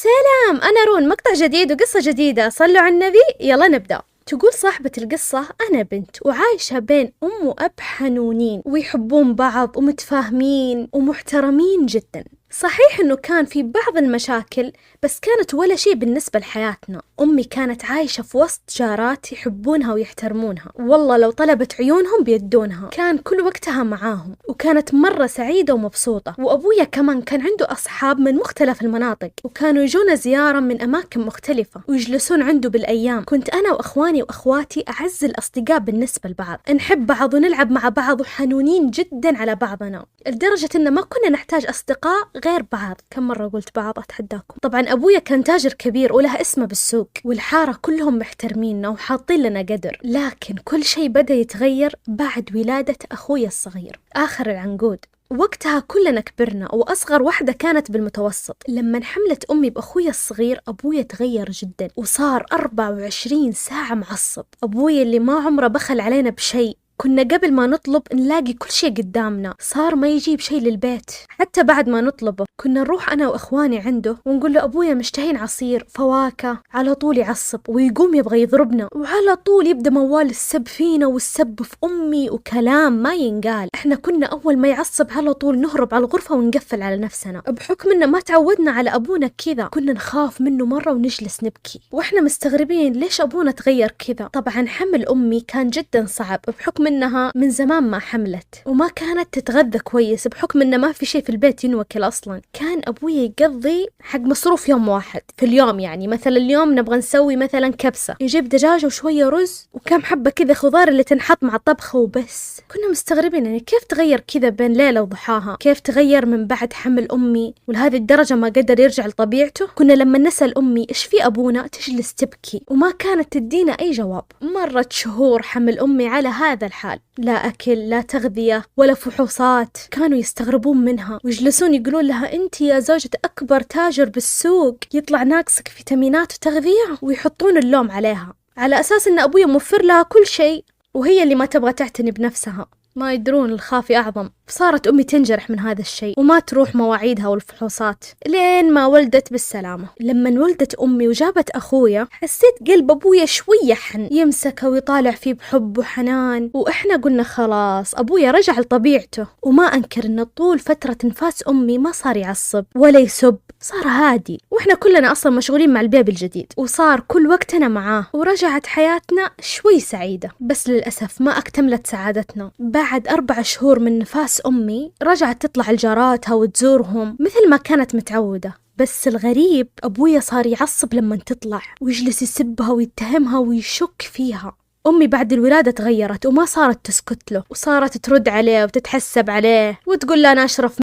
سلام، أنا رون. مقطع جديد وقصة جديدة، صلوا على النبي، يلا نبدأ. تقول صاحبة القصة: أنا بنت وعايشة بين أم وأب حنونين ويحبون بعض ومتفاهمين ومحترمين جدا. صحيح إنه كان في بعض المشاكل، بس كانت ولا شيء بالنسبة لحياتنا. أمي كانت عايشة في وسط جارات يحبونها ويحترمونها، والله لو طلبت عيونهم بيدونها، كان كل وقتها معاهم وكانت مرة سعيدة ومبسوطة. وأبويا كمان كان عنده أصحاب من مختلف المناطق، وكانوا يجونا زيارة من أماكن مختلفة ويجلسون عنده بالأيام. كنت أنا وأخواني وأخواتي أعز الأصدقاء بالنسبة لبعض، نحب بعض ونلعب مع بعض وحنونين جدا على بعضنا، لدرجة إن ما كنا نحتاج أصدقاء غير بعض. كم مرة قلت بعض أتحداكم. طبعا أبويا كان تاجر كبير وله اسمه بالسوق، والحارة كلهم محترميننا وحاطين لنا قدر. لكن كل شيء بدأ يتغير بعد ولادة أخويا الصغير آخر العنقود. وقتها كلنا كبرنا وأصغر واحدة كانت بالمتوسط. لما حملت أمي بأخويا الصغير، أبويا تغير جدا وصار 24 ساعة معصب. أبويا اللي ما عمره بخل علينا بشيء، كنا قبل ما نطلب نلاقي كل شيء قدامنا، صار ما يجيب شيء للبيت. حتى بعد ما نطلبه كنا نروح أنا وإخواني عنده ونقول له: أبويا مشتهين عصير فواكه، على طول يعصب ويقوم يبغى يضربنا، وعلى طول يبدأ موال السب فينا والسب في أمي وكلام ما ينقال. إحنا كنا أول ما يعصب على طول نهرب على الغرفة ونقفل على نفسنا، بحكم إنه ما تعودنا على أبونا كذا. كنا نخاف منه مرة ونجلس نبكي وإحنا مستغربين ليش أبونا تغير كذا. طبعا حمل أمي كان جدا صعب، بحكم إنها من زمان ما حملت وما كانت تتغذى كويس، بحكم إنه ما في شيء في البيت ينوكل أصلا. كان أبوي يقضي حق مصروف يوم واحد في اليوم، يعني مثلا اليوم نبغى نسوي مثلا كبسة، يجيب دجاجة وشوية رز وكم حبة كذا خضار اللي تنحط مع الطبخة وبس. كنا مستغربين يعني كيف تغير كذا بين ليلة وضحاها، كيف تغير من بعد حمل أمي ولهذه الدرجة ما قدر يرجع لطبيعته. كنا لما نسأل أمي إيش في أبونا تجلس تبكي وما كانت تدينا أي جواب. مرت شهور حمل أمي على هذا الحال، لا أكل لا تغذية ولا فحوصات. كانوا يستغربون منها ويجلسون يقولون لها: أنت يا زوجة أكبر تاجر بالسوق يطلع ناقصك فيتامينات وتغذية، ويحطون اللوم عليها على أساس أن أبويا موفر لها كل شيء وهي اللي ما تبغى تعتني بنفسها. ما يدرون الخافي أعظم. صارت أمي تنجرح من هذا الشيء وما تروح مواعيدها والفحوصات لين ما ولدت بالسلامة. لما ولدت أمي وجابت أخويا، حسيت قلب أبويا شوية حن، يمسكه ويطالع فيه بحب وحنان. وإحنا قلنا خلاص أبويا رجع لطبيعته. وما أنكر أن طول فترة نفاس أمي ما صار يعصب ولا يسب، صار هادي. وإحنا كلنا أصلا مشغولين مع البيبي الجديد وصار كل وقتنا معاه، ورجعت حياتنا شوي سعيدة. بس للأسف ما أكتملت سعادتنا. بعد 4 شهور من نفاس أمي رجعت تطلع لجاراتها وتزورهم مثل ما كانت متعودة. بس الغريب أبويا صار يعصب لما تطلع ويجلس يسبها ويتهمها ويشك فيها. أمي بعد الولادة تغيرت وما صارت تسكت له، وصارت ترد عليه وتتحسب عليه وتقول له: أنا أشرف